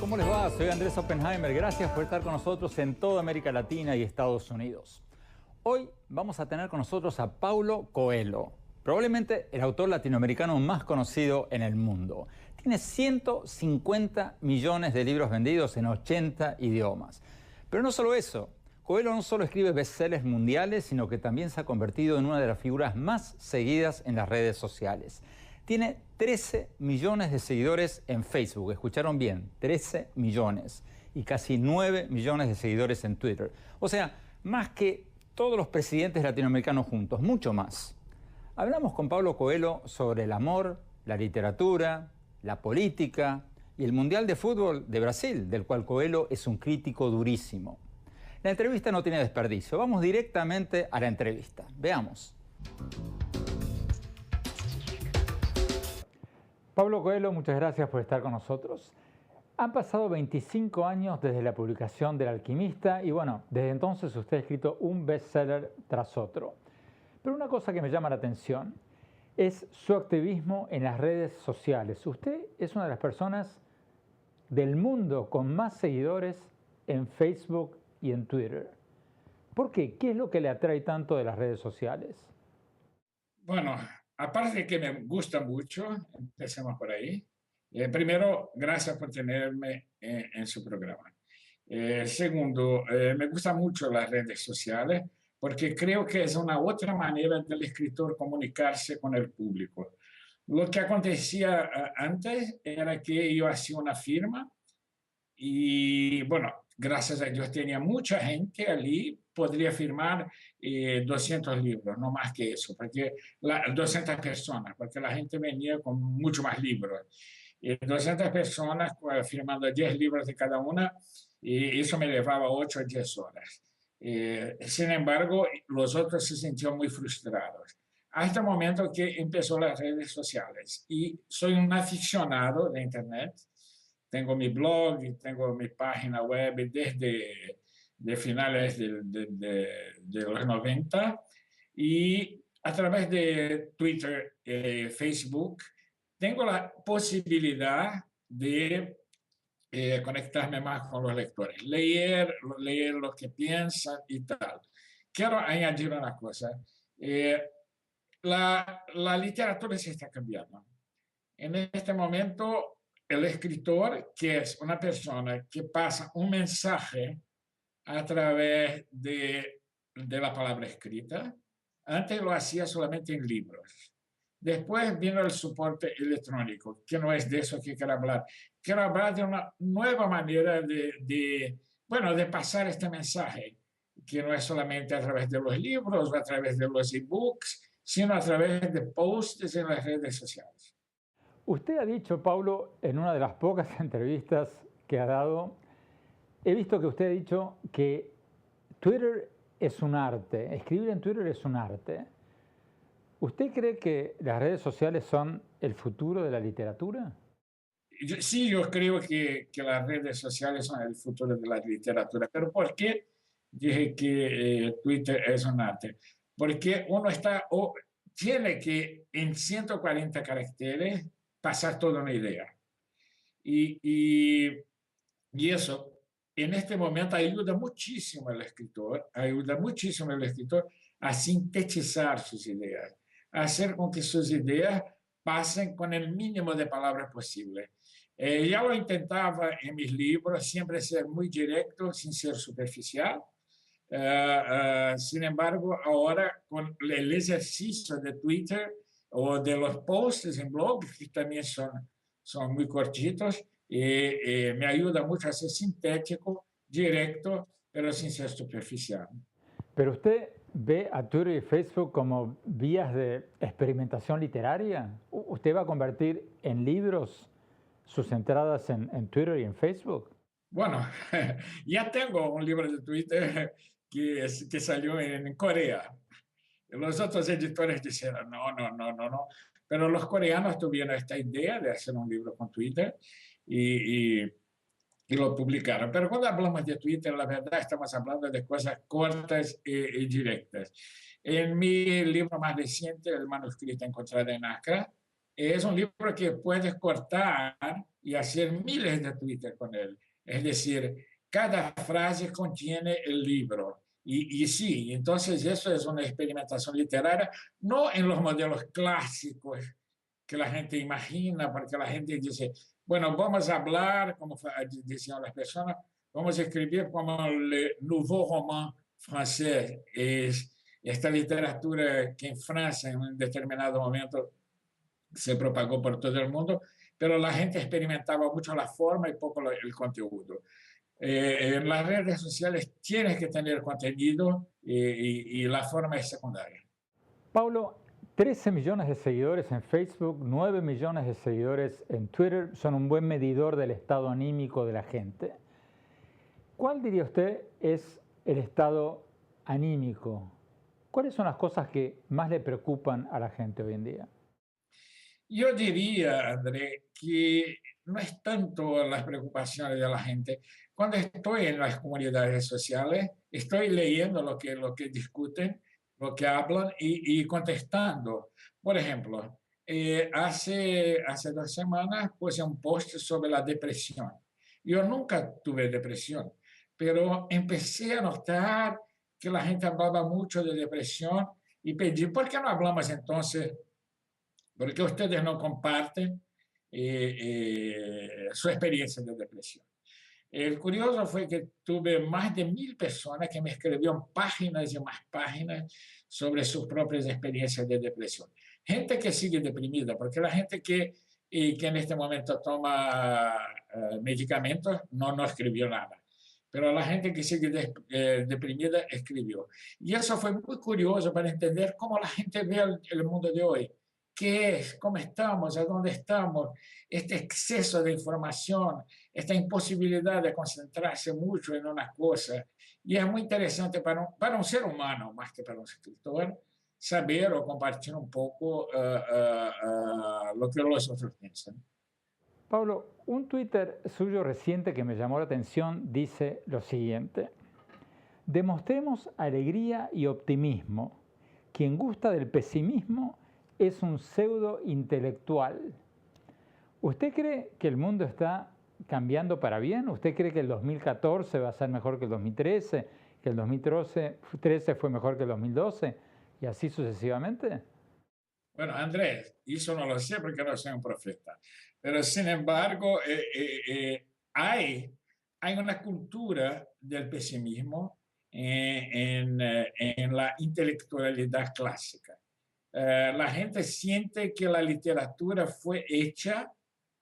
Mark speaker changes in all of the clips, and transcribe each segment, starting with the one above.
Speaker 1: ¿Cómo les va? Soy Andrés Oppenheimer. Gracias por estar con nosotros en toda América Latina y Estados Unidos. Hoy vamos a tener con nosotros a Paulo Coelho, probablemente el autor latinoamericano más conocido en el mundo. Tiene 150 millones de libros vendidos en 80 idiomas. Pero no solo eso, Coelho no solo escribe bestsellers mundiales, sino que también se ha convertido en una de las figuras más seguidas en las redes sociales. Tiene 13 millones de seguidores en Facebook, escucharon bien, 13 millones, y casi 9 millones de seguidores en Twitter. O sea, más que todos los presidentes latinoamericanos juntos, mucho más. Hablamos con Paulo Coelho sobre el amor, la literatura, la política y el Mundial de Fútbol de Brasil, del cual Coelho es un crítico durísimo. La entrevista no tiene desperdicio, vamos directamente a la entrevista. Veamos. Paulo Coelho, muchas gracias por estar con nosotros. Han pasado 25 años desde la publicación del Alquimista y bueno, desde entonces usted ha escrito un bestseller tras otro. Pero una cosa que me llama la atención es su activismo en las redes sociales. Usted es una de las personas del mundo con más seguidores en Facebook y en Twitter. ¿Por qué? ¿Qué es lo que le atrae tanto de las redes sociales?
Speaker 2: Bueno, aparte de que me gusta mucho, empecemos por ahí. Primero, gracias por tenerme en su programa. Segundo, me gustan mucho las redes sociales porque creo que es una otra manera del escritor comunicarse con el público. Lo que acontecía antes era que yo hacía una firma y bueno, gracias a Dios tenía mucha gente allí, podría firmar 200 libros, no más que eso, porque 200 personas, porque la gente venía con mucho más libros. 200 personas firmando 10 libros de cada una, y eso me llevaba 8 o 10 horas. Sin embargo, los otros se sentían muy frustrados. Hasta el momento que empezó las redes sociales. Y soy un aficionado de Internet. Tengo mi blog y tengo mi página web desde de finales de los 90 y a través de Twitter, Facebook, tengo la posibilidad de conectarme más con los lectores, leer lo que piensan y tal. Quiero añadir una cosa. La literatura se está cambiando. En este momento, el escritor, que es una persona que pasa un mensaje a través de la palabra escrita, antes lo hacía solamente en libros. Después vino el soporte electrónico, que no es de eso que quiero hablar. Quiero hablar de una nueva manera bueno, de pasar este mensaje, que no es solamente a través de los libros o a través de los ebooks, sino a través de posts en las redes sociales.
Speaker 1: Usted ha dicho, Paulo, en una de las pocas entrevistas que ha dado, he visto que usted ha dicho que Twitter es un arte, escribir en Twitter es un arte. ¿Usted cree que las redes sociales son el futuro de la literatura?
Speaker 2: Sí, yo creo que las redes sociales son el futuro de la literatura. Pero ¿por qué dije que Twitter es un arte? Porque uno tiene que en 140 caracteres pasar toda una idea. Y, y, y eso, en este momento, ayuda muchísimo al escritor a sintetizar sus ideas, a hacer con que sus ideas pasen con el mínimo de palabras posible. Ya lo intentaba en mis libros, siempre ser muy directo, sin ser superficial. Sin embargo, ahora con el ejercicio de Twitter o de los posts en blog, que también son muy cortitos, me ayuda mucho a ser sintético, directo, pero sin ser superficial.
Speaker 1: ¿Pero usted ve a Twitter y Facebook como vías de experimentación literaria? ¿Usted va a convertir en libros sus entradas en Twitter y en Facebook?
Speaker 2: Bueno, ya tengo un libro de Twitter que salió en Corea. Los otros editores dijeron, no, no, no, no, no. Pero los coreanos tuvieron esta idea de hacer un libro con Twitter y lo publicaron. Pero cuando hablamos de Twitter, la verdad estamos hablando de cosas cortas y directas. En mi libro más reciente, El manuscrito encontrado en Accra, Es un libro que puedes cortar y hacer miles de Twitter con él. Es decir, cada frase contiene el libro. Y sí, entonces eso es una experimentación literaria, no en los modelos clásicos que la gente imagina, porque la gente dice, bueno, vamos a hablar, como decían las personas, vamos a escribir como el nouveau roman francés, es esta literatura que en Francia en un determinado momento se propagó por todo el mundo, pero la gente experimentaba mucho la forma y poco el contenido. En las redes sociales tienes que tener contenido y la forma es secundaria.
Speaker 1: Paulo, 13 millones de seguidores en Facebook, 9 millones de seguidores en Twitter son un buen medidor del estado anímico de la gente. ¿Cuál diría usted es el estado anímico? ¿Cuáles son las cosas que más le preocupan a la gente hoy en día?
Speaker 2: Yo diría, André, que no es tanto las preocupaciones de la gente. Cuando estoy en las comunidades sociales, estoy leyendo lo que discuten, lo que hablan y contestando. Por ejemplo, hace 2 semanas puse un post sobre la depresión. Yo nunca tuve depresión, pero empecé a notar que la gente hablaba mucho de depresión y pedí, ¿por qué no hablamos entonces? Porque ustedes no comparten su experiencia de depresión. El curioso fue que tuve más de 1.000 personas que me escribieron páginas y más páginas sobre sus propias experiencias de depresión. Gente que sigue deprimida, porque la gente que en este momento toma medicamentos no escribió nada. Pero la gente que sigue deprimida escribió. Y eso fue muy curioso para entender cómo la gente ve el mundo de hoy. ¿Qué es? ¿Cómo estamos? ¿A dónde estamos? Este exceso de información, esta imposibilidad de concentrarse mucho en una cosa. Y es muy interesante para un ser humano, más que para un escritor, saber o compartir un poco lo que los otros piensan.
Speaker 1: Pablo, un Twitter suyo reciente que me llamó la atención dice lo siguiente: demostremos alegría y optimismo. Quien gusta del pesimismo es un pseudo intelectual. ¿Usted cree que el mundo está cambiando para bien? ¿Usted cree que el 2014 va a ser mejor que el 2013? ¿Que el 2013 fue mejor que el 2012? ¿Y así sucesivamente?
Speaker 2: Bueno, Andrés, eso no lo sé porque no soy un profeta, pero sin embargo hay una cultura del pesimismo en la intelectualidad clásica. La gente siente que la literatura fue hecha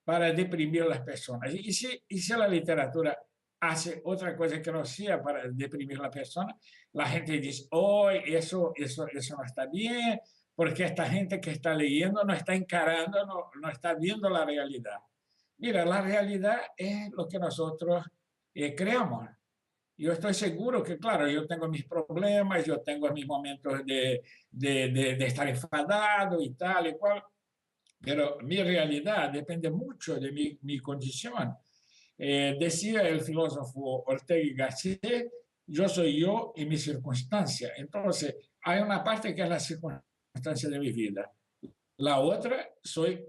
Speaker 2: para deprimir a las personas. Y si la literatura hace otra cosa que no sea para deprimir a la persona, la gente dice, oh, eso no está bien, porque esta gente que está leyendo no está encarando, no está viendo la realidad. Mira, la realidad es lo que nosotros creamos. Yo estoy seguro que, claro, yo tengo mis problemas, yo tengo mis momentos de estar enfadado y tal y cual, pero mi realidad depende mucho de mi condición. Decía el filósofo Ortega y Gasset, yo soy yo y mi circunstancia. Entonces, hay una parte que es la circunstancia de mi vida. La otra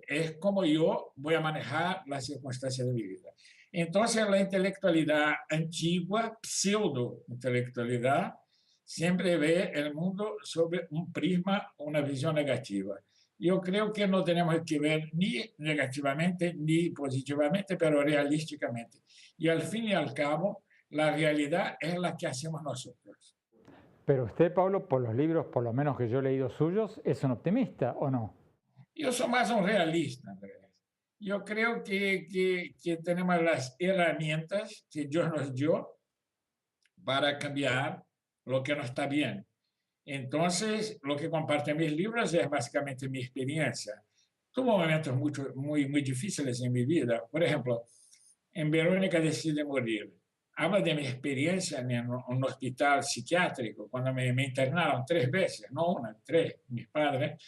Speaker 2: es como yo voy a manejar las circunstancias de mi vida. Entonces, la intelectualidad antigua, pseudo-intelectualidad, siempre ve el mundo sobre un prisma, una visión negativa. Yo creo que no tenemos que ver ni negativamente ni positivamente, pero realísticamente. Y al fin y al cabo, la realidad es la que hacemos nosotros.
Speaker 1: Pero usted, Pablo, por los libros, por lo menos que yo he leído suyos, ¿es un optimista o no?
Speaker 2: Yo soy más un realista, Andrés. Yo creo que tenemos las herramientas que Dios nos dio para cambiar lo que no está bien. Entonces, lo que comparten mis libros es básicamente mi experiencia. Tuve momentos muy difíciles en mi vida. Por ejemplo, en Verónica decide morir. Habla de mi experiencia en un hospital psiquiátrico, cuando me internaron 3 veces, no una, 3, mis padres,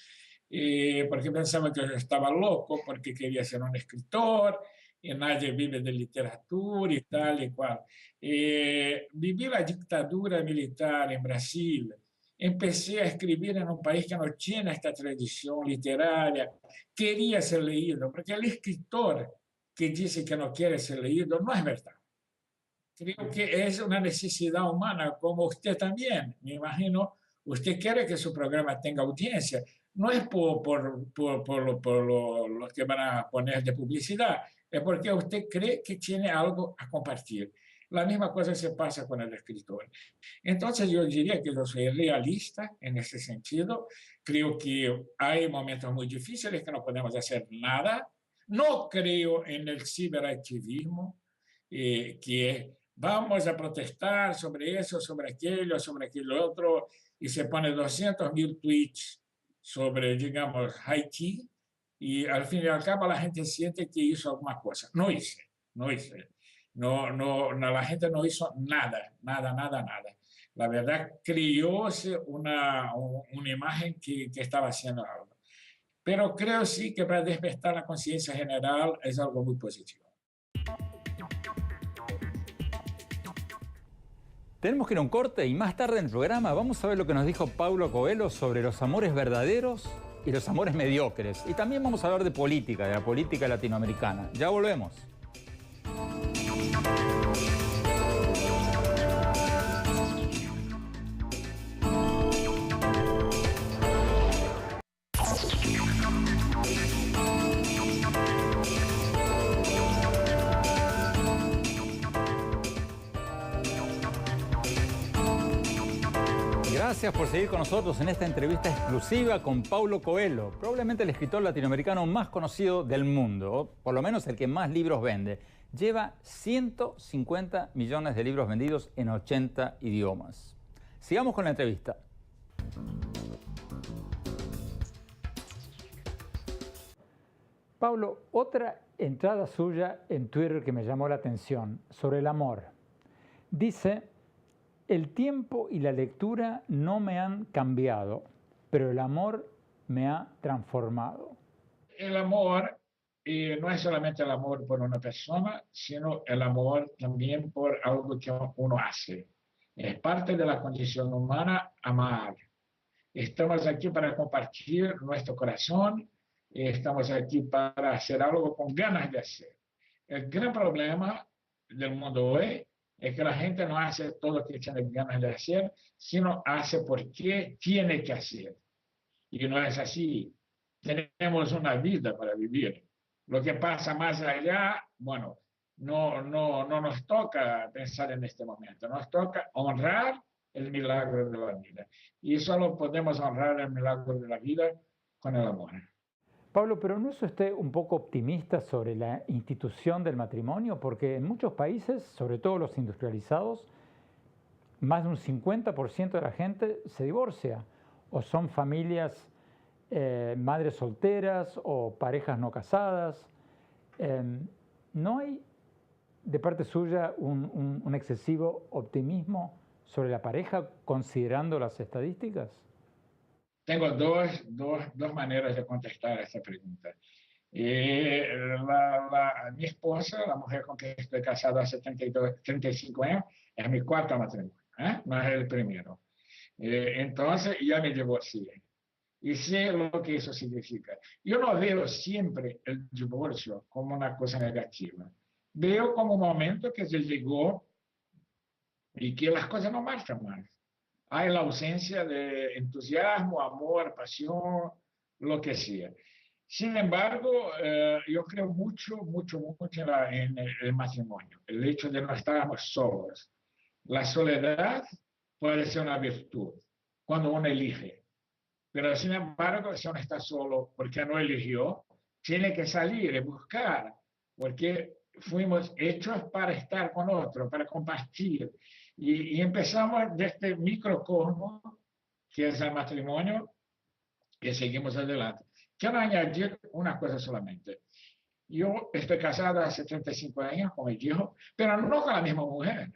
Speaker 2: porque pensaban que yo estaba loco, porque quería ser un escritor, y nadie vive de literatura y tal y cual. Viví la dictadura militar en Brasil, empecé a escribir en un país que no tiene esta tradición literaria, quería ser leído, porque el escritor que dice que no quiere ser leído no es verdad. Creo que es una necesidad humana, como usted también, me imagino, usted quiere que su programa tenga audiencia, no es por lo que van a poner de publicidad, es porque usted cree que tiene algo a compartir. La misma cosa se pasa con el escritor. Entonces yo diría que yo soy realista en ese sentido. Creo que hay momentos muy difíciles que no podemos hacer nada. No creo en el ciberactivismo, que vamos a protestar sobre eso, sobre aquello otro, y se pone 200.000 tweets sobre, digamos, Haití, y al fin y al cabo la gente siente que hizo alguna cosa. No hice, no hice. No, no, no, la gente no hizo nada, nada, nada, nada. La verdad, crióse una imagen que estaba haciendo algo. Pero creo sí que para despertar la conciencia general es algo muy positivo.
Speaker 1: Tenemos que ir a un corte y más tarde en el programa vamos a ver lo que nos dijo Paulo Coelho sobre los amores verdaderos y los amores mediocres. Y también vamos a hablar de política, de la política latinoamericana. Ya volvemos. Gracias por seguir con nosotros en esta entrevista exclusiva con Paulo Coelho, probablemente el escritor latinoamericano más conocido del mundo, o por lo menos el que más libros vende. Lleva 150 millones de libros vendidos en 80 idiomas. Sigamos con la entrevista. Paulo, otra entrada suya en Twitter que me llamó la atención, sobre el amor. Dice: el tiempo y la lectura no me han cambiado, pero el amor me ha transformado.
Speaker 2: El amor no es solamente el amor por una persona, sino el amor también por algo que uno hace. Es parte de la condición humana amar. Estamos aquí para compartir nuestro corazón, estamos aquí para hacer algo con ganas de hacer. El gran problema del mundo hoy es que la gente no hace todo lo que tiene ganas de hacer, sino hace porque tiene que hacer. Y no es así. Tenemos una vida para vivir. Lo que pasa más allá, bueno, no nos toca pensar en este momento, nos toca honrar el milagro de la vida. Y solo podemos honrar el milagro de la vida con el amor.
Speaker 1: Pablo, pero ¿no es usted un poco optimista sobre la institución del matrimonio? Porque en muchos países, sobre todo los industrializados, más de un 50% de la gente se divorcia, o son familias, madres solteras o parejas no casadas. ¿No hay de parte suya un excesivo optimismo sobre la pareja considerando las estadísticas?
Speaker 2: Tengo dos maneras de contestar a esta pregunta. Mi esposa, la mujer con que estoy casado hace 35 años, es mi cuarto matrimonio, no es el primero. Entonces, ya me divorcié. Y sé lo que eso significa. Yo no veo siempre el divorcio como una cosa negativa. Veo como un momento que se llegó y que las cosas no marchan más. Hay la ausencia de entusiasmo, amor, pasión, lo que sea. Sin embargo, yo creo mucho en el matrimonio, el hecho de no estar solos. La soledad puede ser una virtud cuando uno elige, pero sin embargo, si uno está solo porque no eligió, tiene que salir y buscar, porque fuimos hechos para estar con otro, para compartir. Y empezamos de este microcosmo que es el matrimonio y seguimos adelante. Quiero añadir una cosa solamente. Yo estoy casado hace 35 años, como dijo, pero no con la misma mujer.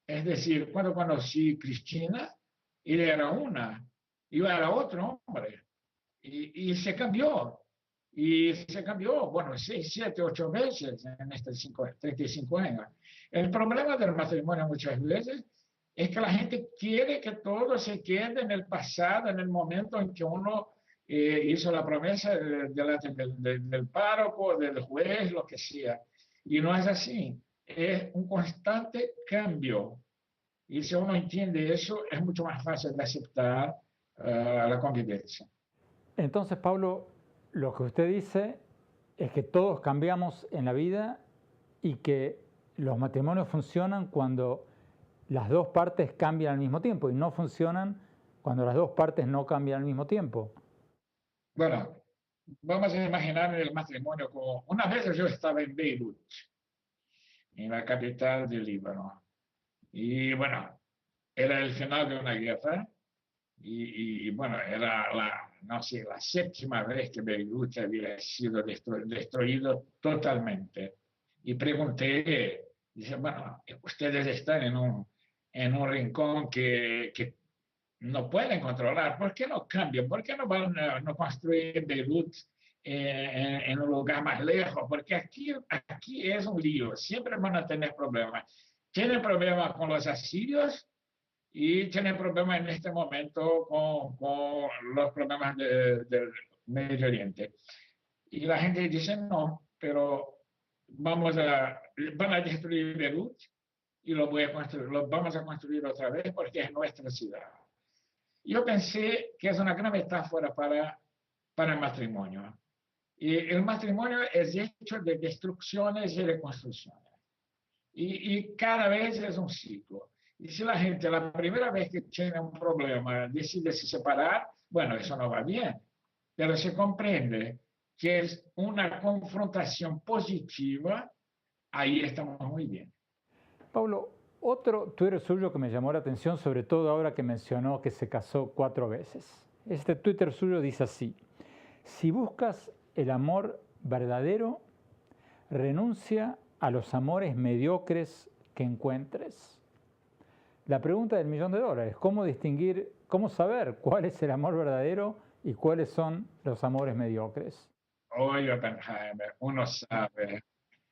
Speaker 2: Es decir, cuando conocí a Cristina, ella era una, yo era otro hombre. Y se cambió. Y se cambió, bueno, 6, 7, 8 veces en estos 35 años. El problema del matrimonio muchas veces es que la gente quiere que todo se quede en el pasado, en el momento en que uno hizo la promesa del párroco, del juez, lo que sea. Y no es así. Es un constante cambio. Y si uno entiende eso, es mucho más fácil de aceptar la convivencia.
Speaker 1: Entonces, Pablo, lo que usted dice es que todos cambiamos en la vida y que los matrimonios funcionan cuando las dos partes cambian al mismo tiempo y no funcionan cuando las dos partes no cambian al mismo tiempo.
Speaker 2: Bueno, vamos a imaginar el matrimonio como... Una vez yo estaba en Beirut, en la capital del Líbano. Y bueno, era el final de una guerra y bueno, era no sé, la séptima vez que Beirut había sido destruido totalmente. Y pregunté, dice, bueno, ustedes están en un rincón que no pueden controlar, ¿por qué no cambian? ¿Por qué no van a no construir Beirut en un lugar más lejos? Porque aquí es un lío, siempre van a tener problemas. Tienen problemas con los asirios y tienen problemas en este momento con los problemas del Medio Oriente. Y la gente dice, no, pero van a destruir Beirut y lo vamos a construir otra vez porque es nuestra ciudad. Yo pensé que es una gran metáfora para el matrimonio. Y el matrimonio es hecho de destrucciones y reconstrucciones. Y cada vez es un ciclo. Y si la gente la primera vez que tiene un problema decide se separar, bueno, eso no va bien. Pero se comprende que es una confrontación positiva, ahí estamos muy bien.
Speaker 1: Pablo, otro Twitter suyo que me llamó la atención, sobre todo ahora que mencionó que se casó 4 veces. Este Twitter suyo dice así: si buscas el amor verdadero, renuncia a los amores mediocres que encuentres. La pregunta del $1.000.000, ¿cómo distinguir, cómo saber cuál es el amor verdadero y cuáles son los amores mediocres?
Speaker 2: Oye, Oppenheimer, uno sabe,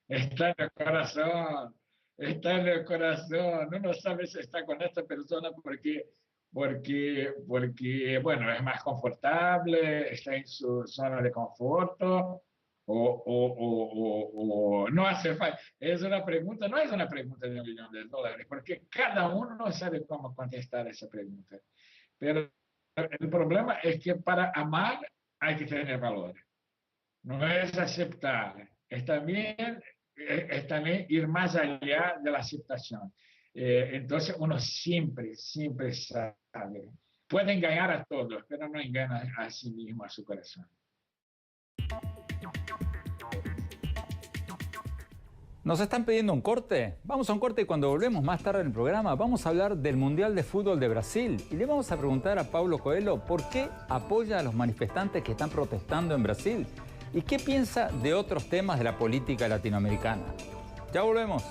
Speaker 2: está en el corazón, está en el corazón, uno sabe si está con esta persona porque bueno, es más confortable, está en su zona de conforto, o no hace falta. Es una pregunta, no es una pregunta de $1.000.000, porque cada uno sabe cómo contestar esa pregunta. Pero el problema es que para amar hay que tener valores. No es aceptar, es también ir más allá de la aceptación. Entonces uno siempre, siempre sabe. Puede engañar a todos, pero no engaña a sí mismo, a su corazón.
Speaker 1: ¿Nos están pidiendo un corte? Vamos a un corte y cuando volvemos más tarde en el programa vamos a hablar del Mundial de Fútbol de Brasil y le vamos a preguntar a Paulo Coelho por qué apoya a los manifestantes que están protestando en Brasil y qué piensa de otros temas de la política latinoamericana. Ya volvemos.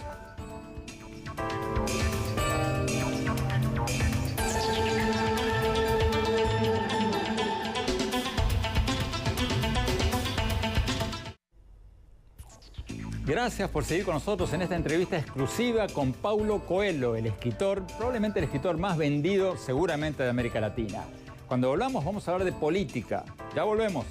Speaker 1: Gracias por seguir con nosotros en esta entrevista exclusiva con Paulo Coelho, el escritor, probablemente el escritor más vendido seguramente de América Latina. Cuando volvamos vamos a hablar de política. Ya volvemos.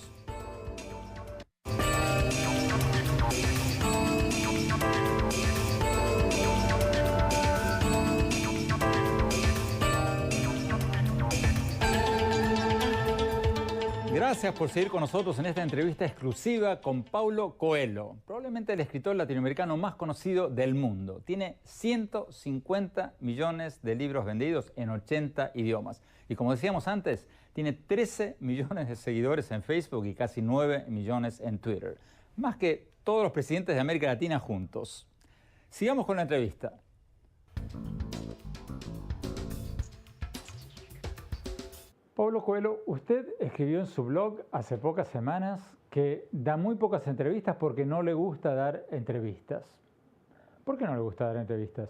Speaker 1: Gracias por seguir con nosotros en esta entrevista exclusiva con Paulo Coelho, probablemente el escritor latinoamericano más conocido del mundo. Tiene 150 millones de libros vendidos en 80 idiomas. Y como decíamos antes, tiene 13 millones de seguidores en Facebook y casi 9 millones en Twitter. Más que todos los presidentes de América Latina juntos. Sigamos con la entrevista. Paulo Coelho, usted escribió en su blog hace pocas semanas que da muy pocas entrevistas porque no le gusta dar entrevistas. ¿Por qué no le gusta dar entrevistas?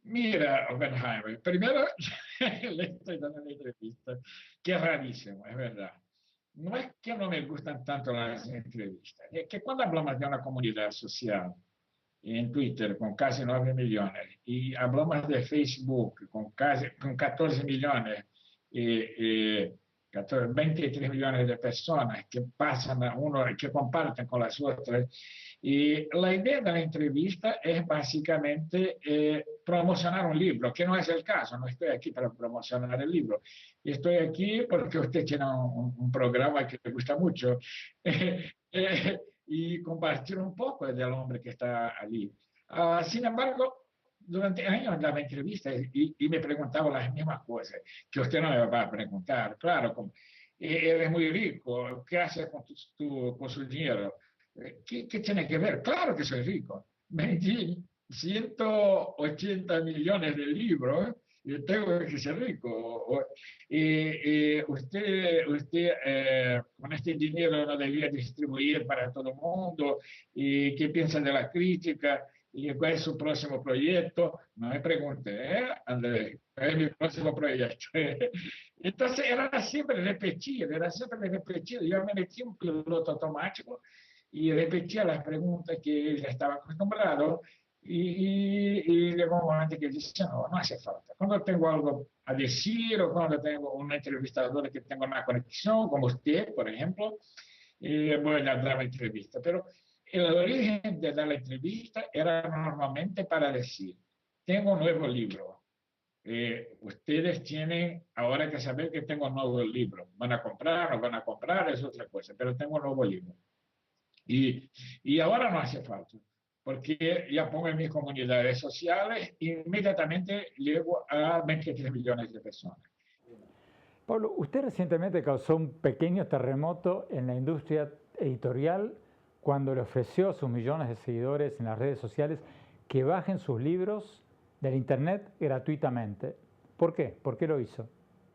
Speaker 2: Mira, Oppenheimer, primero le estoy dando una entrevista, que es rarísimo, es verdad. No es que no me gustan tanto las entrevistas, es que cuando hablamos de una comunidad social, en Twitter con casi 9 millones, y hablamos de Facebook con 14 millones, eh, 23 millones de personas que pasan a uno, que comparten con las otras. Y la idea de la entrevista es básicamente promocionar un libro, que no es el caso, no estoy aquí para promocionar el libro, estoy aquí porque usted tiene un programa que le gusta mucho. Y compartir un poco del hombre que está allí. Sin embargo, durante años daba entrevistas y me preguntaba las mismas cosas que usted no me va a preguntar. Claro, como, eres muy rico, ¿qué haces con su dinero? ¿Qué tiene que ver? Claro que soy rico. Vendí 180 millones de libros y tengo que ser rico. Usted con este dinero no debía distribuir para todo el mundo. ¿Y qué piensa de la crítica? ¿Y cuál es su próximo proyecto? No me pregunte, Andrés, ¿cuál es mi próximo proyecto? Entonces era siempre repetir. Yo me metí un piloto automático y repetía las preguntas que ya estaba acostumbrado y llegó un momento que dije, no, no hace falta. Cuando tengo algo a decir o cuando tengo una entrevistadora que tengo una conexión, como usted, por ejemplo, voy a dar la entrevista. Pero el origen de dar la entrevista era normalmente para decir, tengo un nuevo libro. Ustedes tienen ahora que saber que tengo un nuevo libro. Van a comprar, no van a comprar, es otra cosa, pero tengo un nuevo libro. Y ahora no hace falta, porque ya pongo en mis comunidades sociales, inmediatamente llego a 23 millones de personas.
Speaker 1: Pablo, usted recientemente causó un pequeño terremoto en la industria editorial cuando le ofreció a sus millones de seguidores en las redes sociales que bajen sus libros del Internet gratuitamente. ¿Por qué? ¿Por qué lo hizo?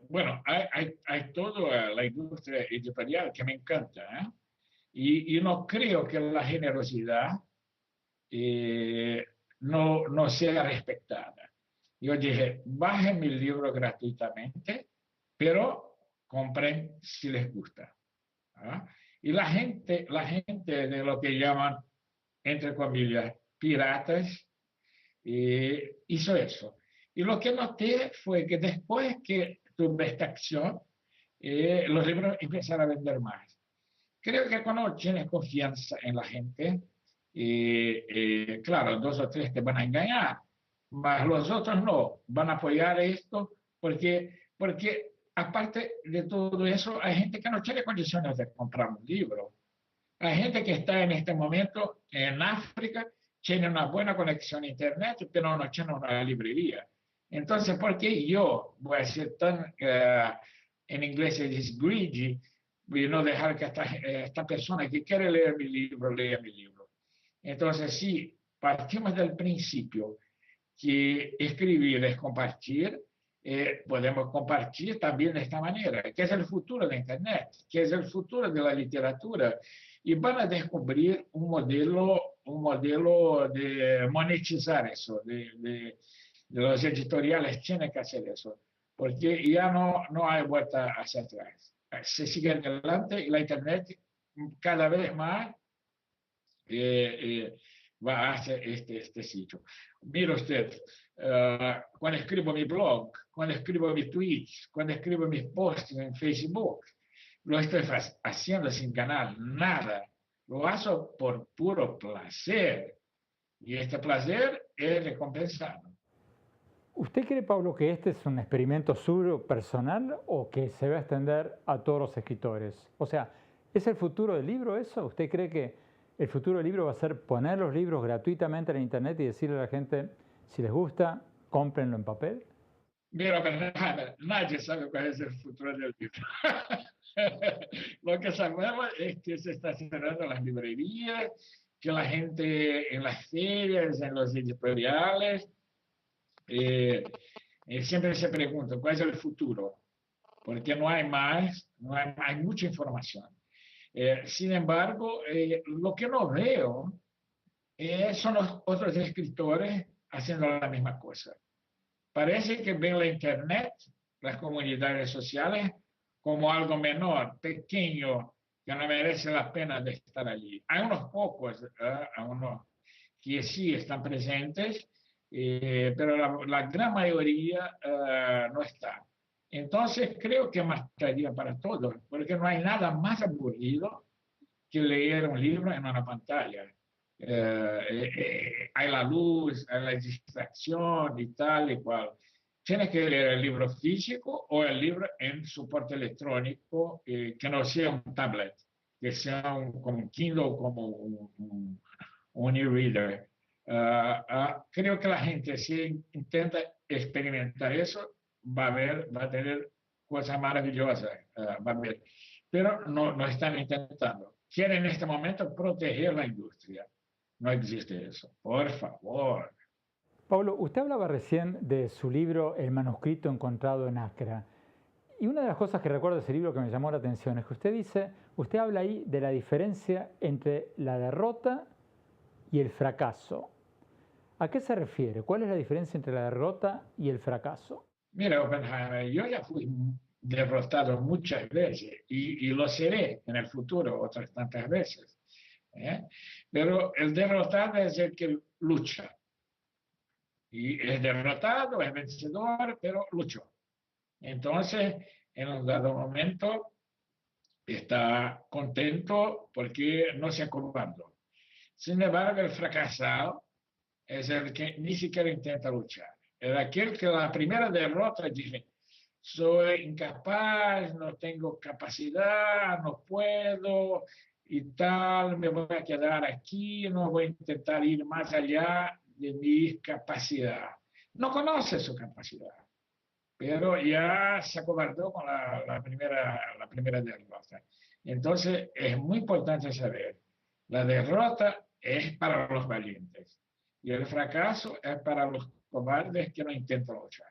Speaker 2: Bueno, hay toda la industria editorial que me encanta, ¿eh? Y no creo que la generosidad eh, no sea respetada. Yo dije, bajen mi libro gratuitamente, pero compren si les gusta. ¿Ah? Y la gente de lo que llaman, entre comillas, piratas, hizo eso. Y lo que noté fue que después que tuve esta acción, los libros empezaron a vender más. Creo que cuando tienes confianza en la gente, claro, dos o tres te van a engañar, mas los otros no, van a apoyar esto porque aparte de todo eso, hay gente que no tiene condiciones de comprar un libro. Hay gente que está en este momento en África, tiene una buena conexión a Internet, pero no tiene una librería. Entonces, ¿por qué yo voy a ser tan, en inglés se dice greedy, y no dejar que esta persona que quiere leer mi libro lea mi libro? Entonces, si partimos del principio que escribir es compartir, podemos compartir también de esta manera, que es el futuro de Internet, que es el futuro de la literatura, y van a descubrir un modelo de monetizar eso, de los editoriales tienen que hacer eso, porque ya no hay vuelta hacia atrás. Se sigue adelante y la Internet cada vez más va hacia este sitio. Mira usted, cuando escribo mi blog, cuando escribo mis tweets, cuando escribo mis posts en Facebook, lo estoy haciendo sin ganar nada. Lo hago por puro placer. Y este placer es recompensado.
Speaker 1: ¿Usted cree, Pablo, que este es un experimento suyo personal o que se va a extender a todos los escritores? O sea, ¿es el futuro del libro eso? ¿Usted cree que el futuro del libro va a ser poner los libros gratuitamente en Internet y decirle a la gente, si les gusta, cómprenlo en papel?
Speaker 2: Mira, nadie sabe cuál es el futuro del libro. Lo que sabemos es que se está cerrando las librerías, que la gente en las ferias, en los editoriales, eh, siempre se pregunta cuál es el futuro, porque no hay más, hay mucha información. Sin embargo, lo que no veo son los otros escritores haciendo la misma cosa. Parece que ven la Internet, las comunidades sociales, como algo menor, pequeño, que no merece la pena de estar allí. Hay unos pocos, unos que sí están presentes, pero la gran mayoría no está. Entonces creo que es más tarea para todos, porque no hay nada más aburrido que leer un libro en una pantalla. Hay la luz, hay la distracción y tal y cual. Tienes que leer el libro físico o el libro en soporte electrónico, que no sea un tablet, que sea como un Kindle o como un e-reader. Creo que la gente, si intenta experimentar eso, va a tener cosas maravillosas, va a ver. Pero no están intentando. Quieren en este momento proteger la industria. No existe eso. Por favor.
Speaker 1: Pablo, usted hablaba recién de su libro El manuscrito encontrado en Accra. Y una de las cosas que recuerdo de ese libro que me llamó la atención es que usted dice, usted habla ahí de la diferencia entre la derrota y el fracaso. ¿A qué se refiere? ¿Cuál es la diferencia entre la derrota y el fracaso?
Speaker 2: Mira, Oppenheimer, yo ya fui derrotado muchas veces y lo seré en el futuro otras tantas veces. ¿Eh? Pero el derrotado es el que lucha. Y es derrotado, es vencedor, pero luchó. Entonces, en un dado momento, está contento porque no se acobardó. Sin embargo, el fracasado es el que ni siquiera intenta luchar. Es aquel que la primera derrota dice, soy incapaz, no tengo capacidad, no puedo y tal, me voy a quedar aquí, no voy a intentar ir más allá de mi capacidad. No conoce su capacidad, pero ya se acobardó con la primera derrota. Entonces, es muy importante saber, la derrota es para los valientes y el fracaso es para los cobardes que no intentan luchar.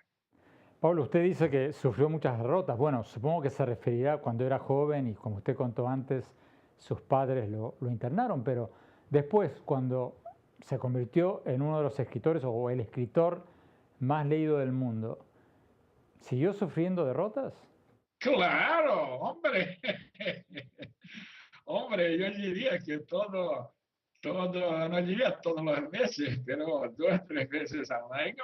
Speaker 1: Pablo, usted dice que sufrió muchas derrotas. Bueno, supongo que se referirá cuando era joven y como usted contó antes, sus padres lo internaron, pero después, cuando se convirtió en uno de los escritores o el escritor más leído del mundo, ¿siguió sufriendo derrotas?
Speaker 2: Claro, hombre. Hombre, yo diría que no diría todos los meses, pero 2 o 3 veces al año,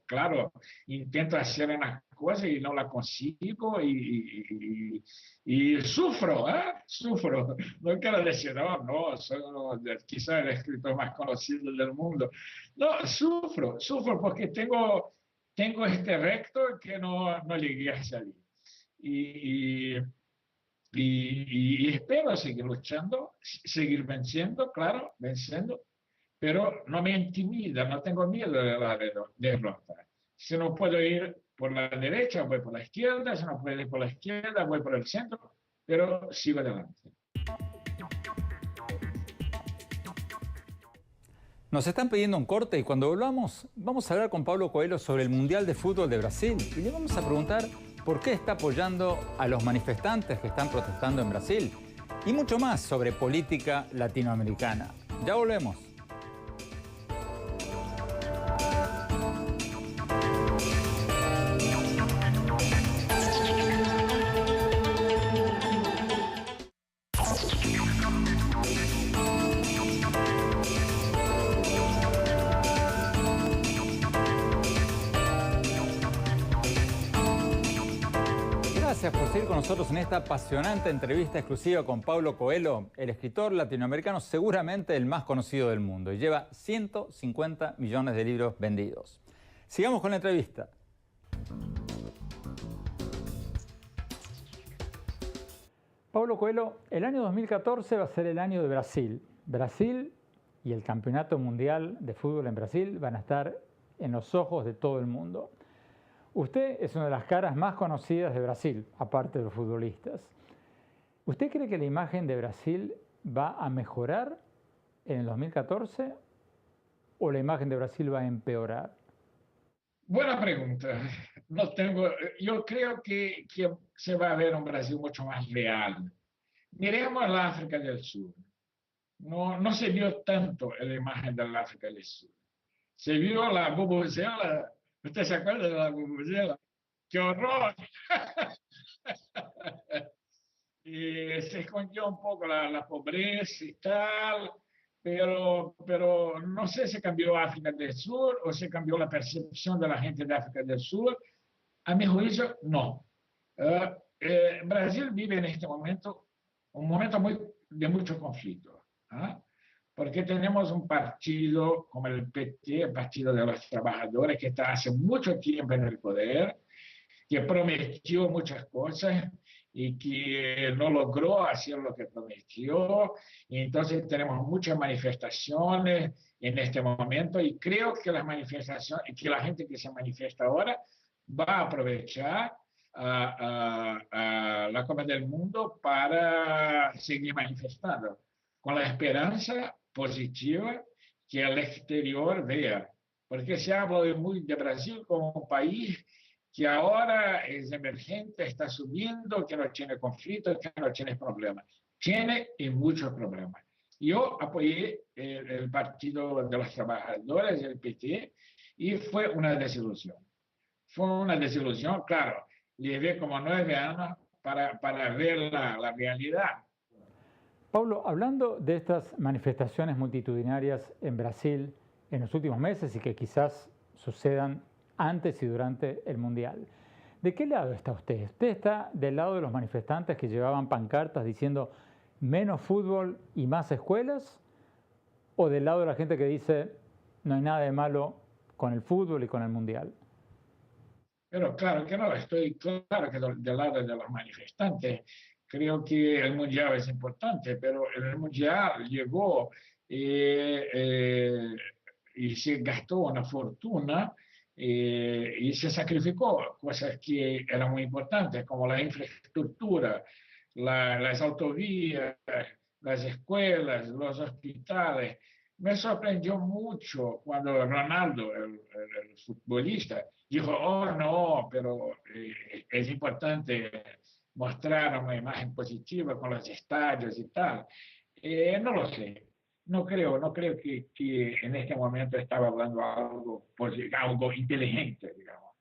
Speaker 2: claro, intento hacer una cosa y no la consigo y sufro, ¿eh? Sufro. No quiero decir, no, soy quizá el escritor más conocido del mundo. No, sufro porque tengo este recto que no llegué a salir. Y, y espero seguir luchando, seguir venciendo, claro, venciendo, pero no me intimida, no tengo miedo de la derrota. Si no puedo ir por la derecha, voy por la izquierda, si no puedo ir por la izquierda, voy por el centro, pero sigo adelante.
Speaker 1: Nos están pidiendo un corte y cuando volvamos vamos a hablar con Paulo Coelho sobre el Mundial de Fútbol de Brasil y le vamos a preguntar por qué está apoyando a los manifestantes que están protestando en Brasil y mucho más sobre política latinoamericana. Ya volvemos. Gracias por seguir con nosotros en esta apasionante entrevista exclusiva con Paulo Coelho, el escritor latinoamericano seguramente el más conocido del mundo y lleva 150 millones de libros vendidos. Sigamos con la entrevista. Paulo Coelho, el año 2014 va a ser el año de Brasil. Brasil y el Campeonato Mundial de Fútbol en Brasil van a estar en los ojos de todo el mundo. Usted es una de las caras más conocidas de Brasil, aparte de los futbolistas. ¿Usted cree que la imagen de Brasil va a mejorar en el 2014 o la imagen de Brasil va a empeorar?
Speaker 2: Buena pregunta. Yo creo que se va a ver un Brasil mucho más real. Miremos la África del Sur. No se vio tanto la imagen de la África del Sur. Se vio la bubuzela. ¿Usted se acuerda de la bubuzela? ¡Qué horror! Y se escondió un poco la pobreza y tal. pero no sé si cambió África del Sur o si cambió la percepción de la gente de África del Sur. A mi juicio, no. Brasil vive en este momento un momento de mucho conflicto, ¿ah? Porque tenemos un partido como el PT, el Partido de los Trabajadores, que está hace mucho tiempo en el poder, que prometió muchas cosas y que no logró hacer lo que prometió. Y entonces tenemos muchas manifestaciones en este momento y creo que las manifestaciones, que la gente que se manifiesta ahora va a aprovechar a la Copa del Mundo para seguir manifestando, con la esperanza positiva que el exterior vea. Porque se habla de Brasil como un país que ahora es emergente, está subiendo, que no tiene conflictos, que no tiene problemas. Tiene y muchos problemas. Yo apoyé el Partido de los Trabajadores, el PT, y fue una desilusión. Fue una desilusión, claro. Llevé como 9 años para ver la realidad.
Speaker 1: Pablo, hablando de estas manifestaciones multitudinarias en Brasil en los últimos meses y que quizás sucedan antes y durante el Mundial, ¿de qué lado está usted? ¿Usted está del lado de los manifestantes que llevaban pancartas diciendo menos fútbol y más escuelas? ¿O del lado de la gente que dice no hay nada de malo con el fútbol y con el Mundial?
Speaker 2: Pero claro que no, estoy claro que del lado de los manifestantes. Creo que el Mundial es importante, pero el Mundial llegó eh, eh, y se gastó una fortuna y se sacrificó cosas que eran muy importantes, como la infraestructura, las autovías, las escuelas, los hospitales. Me sorprendió mucho cuando Ronaldo, el futbolista, dijo, oh no, pero es importante mostrar una imagen positiva con los estadios y tal. No lo sé. No creo que en este momento estaba hablando algo inteligente, digamos.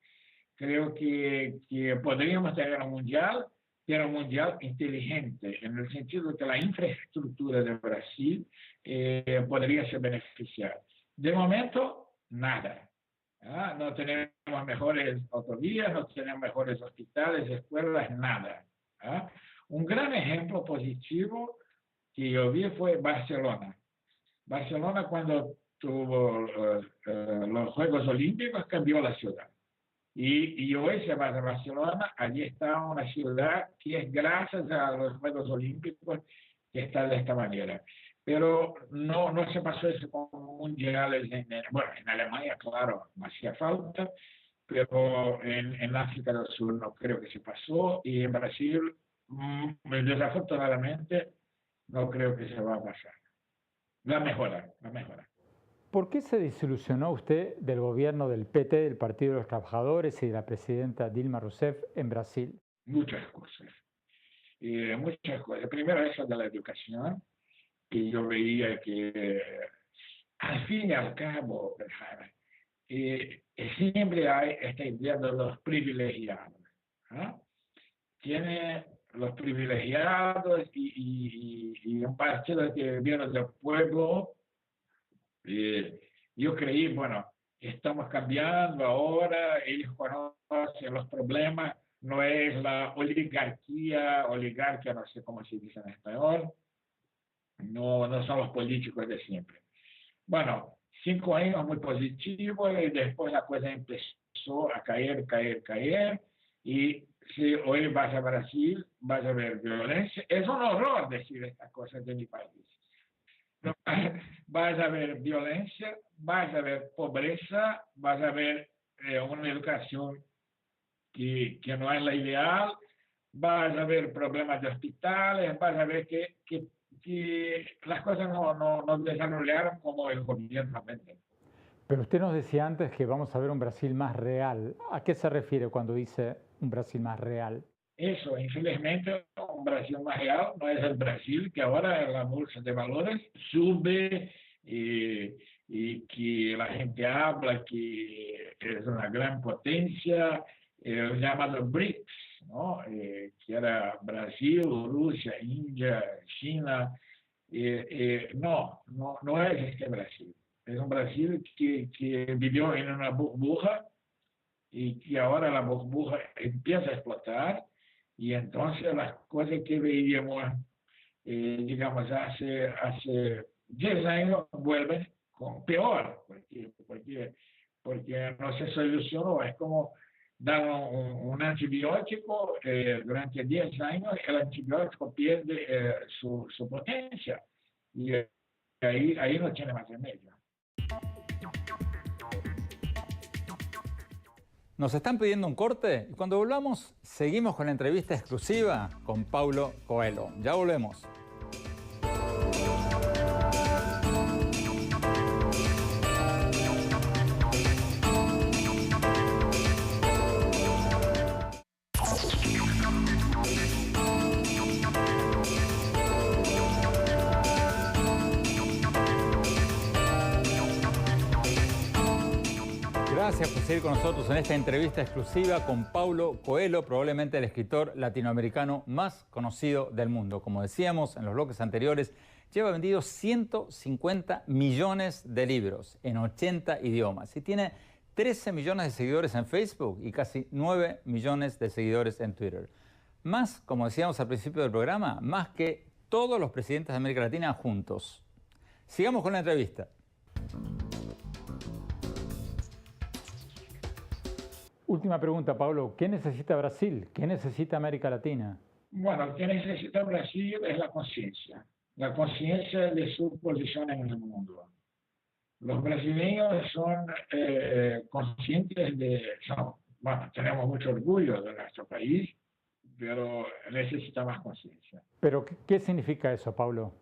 Speaker 2: Creo que podríamos tener un mundial, pero un mundial inteligente, en el sentido de que la infraestructura de Brasil podría ser beneficiada. De momento, nada. ¿Ah? No tenemos mejores autovías, no tenemos mejores hospitales, escuelas, nada. ¿Ah? Un gran ejemplo positivo que yo vi fue Barcelona. Barcelona, cuando tuvo los Juegos Olímpicos, cambió la ciudad. Y hoy se va a Barcelona, allí está una ciudad que es gracias a los Juegos Olímpicos que está de esta manera. Pero no se pasó eso con mundiales. Bueno, en Alemania, claro, no hacía falta, pero en África del Sur no creo que se pasó y en Brasil, desafortunadamente, no creo que se va a pasar. Va a mejorar, va a mejorar.
Speaker 1: ¿Por qué se desilusionó usted del gobierno del PT, del Partido de los Trabajadores y de la presidenta Dilma Rousseff en Brasil?
Speaker 2: Muchas cosas. Muchas cosas. Primero, eso de la educación, que yo veía que al fin y al cabo, siempre hay esta idea de los privilegiados. ¿Ah? Tiene los privilegiados y un partido que viene del pueblo. Yo creí, bueno, estamos cambiando ahora, ellos conocen los problemas, no es la oligarquía, no sé cómo se dice en español, no son los políticos de siempre. Bueno, 5 años muy positivos y después la cosa empezó a caer. Y si hoy vas a Brasil, vas a ver violencia. Es un horror decir estas cosas de mi país. No, vas a ver violencia, vas a ver pobreza, vas a ver una educación que no es la ideal, vas a ver problemas de hospitales, vas a ver que las cosas no desarrollaron como el gobierno pretende.
Speaker 1: Pero usted nos decía antes que vamos a ver un Brasil más real. ¿A qué se refiere cuando dice un Brasil más real?
Speaker 2: Eso, infelizmente, un Brasil más real no es el Brasil que ahora en la bolsa de valores sube y que la gente habla que es una gran potencia, el llamado BRICS, ¿no? Que era Brasil, Rusia, India, China, No es este Brasil. Es un Brasil que vivió en una burbuja y que ahora la burbuja empieza a explotar y entonces las cosas que veíamos, digamos, hace 10 años vuelven con peor, porque no se solucionó. Es como dar un antibiótico durante 10 años, el antibiótico pierde su potencia y ahí no tiene más remedio.
Speaker 1: Nos están pidiendo un corte y cuando volvamos seguimos con la entrevista exclusiva con Paulo Coelho. Ya volvemos. Gracias por seguir con nosotros en esta entrevista exclusiva con Paulo Coelho, probablemente el escritor latinoamericano más conocido del mundo. Como decíamos en los bloques anteriores, lleva vendidos 150 millones de libros en 80 idiomas y tiene 13 millones de seguidores en Facebook y casi 9 millones de seguidores en Twitter. Más, como decíamos al principio del programa, más que todos los presidentes de América Latina juntos. Sigamos con la entrevista. Última pregunta, Paulo. ¿Qué necesita Brasil? ¿Qué necesita América Latina?
Speaker 2: Bueno, lo que necesita Brasil es la conciencia de su posición en el mundo. Los brasileños son conscientes bueno, tenemos mucho orgullo de nuestro país, pero necesita más conciencia.
Speaker 1: ¿Pero qué significa eso, Paulo?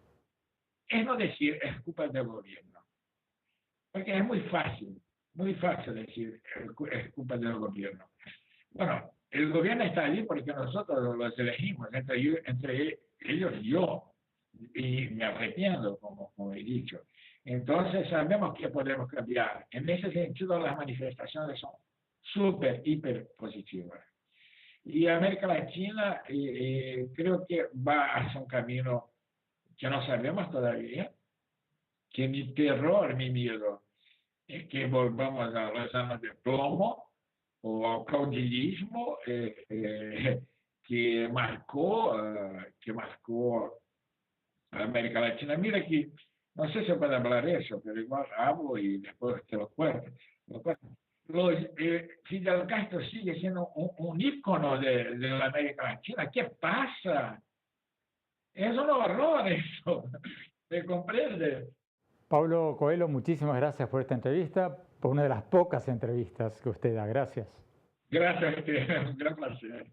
Speaker 2: Es no decir, es culpa del gobierno, porque es muy fácil decir, es culpa del gobierno. Bueno, el gobierno está allí porque nosotros los elegimos, entre ellos yo, y me arrepiento, como he dicho. Entonces sabemos que podemos cambiar. En ese sentido, las manifestaciones son súper, hiper positivas. Y América Latina creo que va hacia un camino que no sabemos todavía, que mi terror, mi miedo, es que volvamos a los años de plomo o al caudillismo que marcó a América Latina. Mira que, no sé si puedo hablar de eso, pero igual hablo y después te lo cuento. Fidel Castro sigue siendo un ícono de la América Latina. ¿Qué pasa? Es un horror eso. ¿Me comprende?
Speaker 1: Paulo Coelho, muchísimas gracias por esta entrevista, por una de las pocas entrevistas que usted da. Gracias.
Speaker 2: Gracias, un gran placer.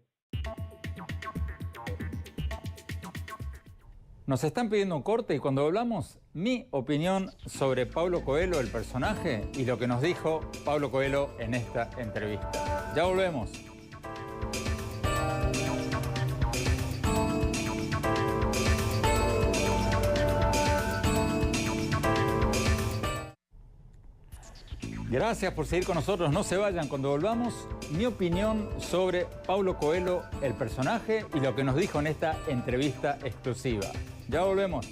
Speaker 1: Nos están pidiendo un corte y cuando hablamos, mi opinión sobre Paulo Coelho, el personaje, y lo que nos dijo Paulo Coelho en esta entrevista. Ya volvemos. Gracias por seguir con nosotros. No se vayan. Cuando volvamos, mi opinión sobre Paulo Coelho, el personaje, y lo que nos dijo en esta entrevista exclusiva. Ya volvemos.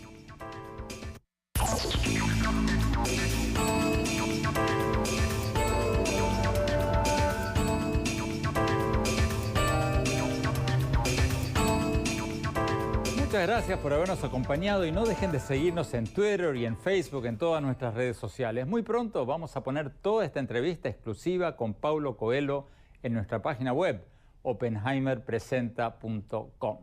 Speaker 1: Muchas gracias por habernos acompañado y no dejen de seguirnos en Twitter y en Facebook, en todas nuestras redes sociales. Muy pronto vamos a poner toda esta entrevista exclusiva con Paulo Coelho en nuestra página web, oppenheimerpresenta.com.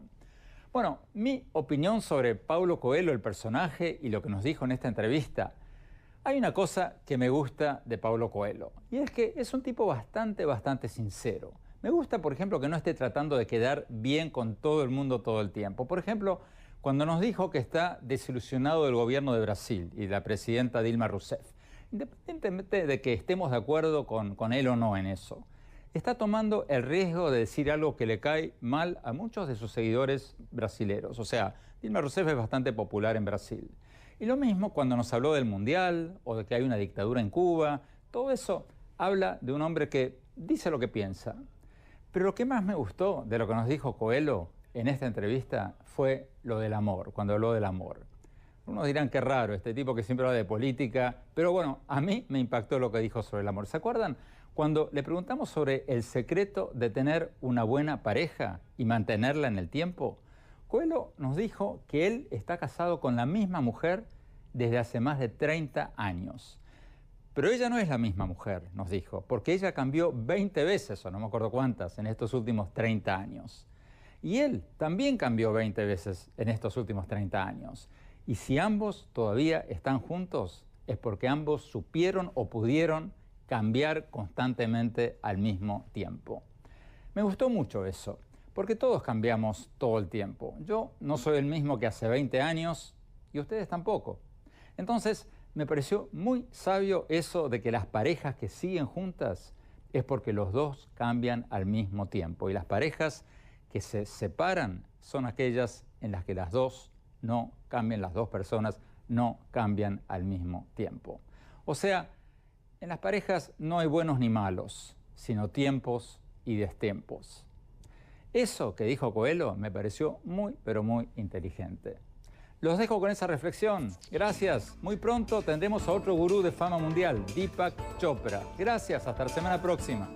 Speaker 1: Bueno, mi opinión sobre Paulo Coelho, el personaje, y lo que nos dijo en esta entrevista. Hay una cosa que me gusta de Paulo Coelho, y es que es un tipo bastante sincero. Me gusta, por ejemplo, que no esté tratando de quedar bien con todo el mundo todo el tiempo. Por ejemplo, cuando nos dijo que está desilusionado del gobierno de Brasil y de la presidenta Dilma Rousseff, independientemente de que estemos de acuerdo con él o no en eso, está tomando el riesgo de decir algo que le cae mal a muchos de sus seguidores brasileros. O sea, Dilma Rousseff es bastante popular en Brasil. Y lo mismo cuando nos habló del Mundial o de que hay una dictadura en Cuba. Todo eso habla de un hombre que dice lo que piensa. Pero lo que más me gustó de lo que nos dijo Coelho en esta entrevista fue lo del amor, cuando habló del amor. Unos dirán que raro, este tipo que siempre habla de política, pero bueno, a mí me impactó lo que dijo sobre el amor. ¿Se acuerdan cuando le preguntamos sobre el secreto de tener una buena pareja y mantenerla en el tiempo? Coelho nos dijo que él está casado con la misma mujer desde hace más de 30 años. Pero ella no es la misma mujer, nos dijo, porque ella cambió 20 veces, o no me acuerdo cuántas, en estos últimos 30 años. Y él también cambió 20 veces en estos últimos 30 años. Y si ambos todavía están juntos, es porque ambos supieron o pudieron cambiar constantemente al mismo tiempo. Me gustó mucho eso, porque todos cambiamos todo el tiempo. Yo no soy el mismo que hace 20 años y ustedes tampoco. Entonces, me pareció muy sabio eso de que las parejas que siguen juntas es porque los dos cambian al mismo tiempo. Y las parejas que se separan son aquellas en las que las dos no cambian, las dos personas no cambian al mismo tiempo. O sea, en las parejas no hay buenos ni malos, sino tiempos y destiempos. Eso que dijo Coelho me pareció muy, pero muy inteligente. Los dejo con esa reflexión. Gracias. Muy pronto tendremos a otro gurú de fama mundial, Deepak Chopra. Gracias. Hasta la semana próxima.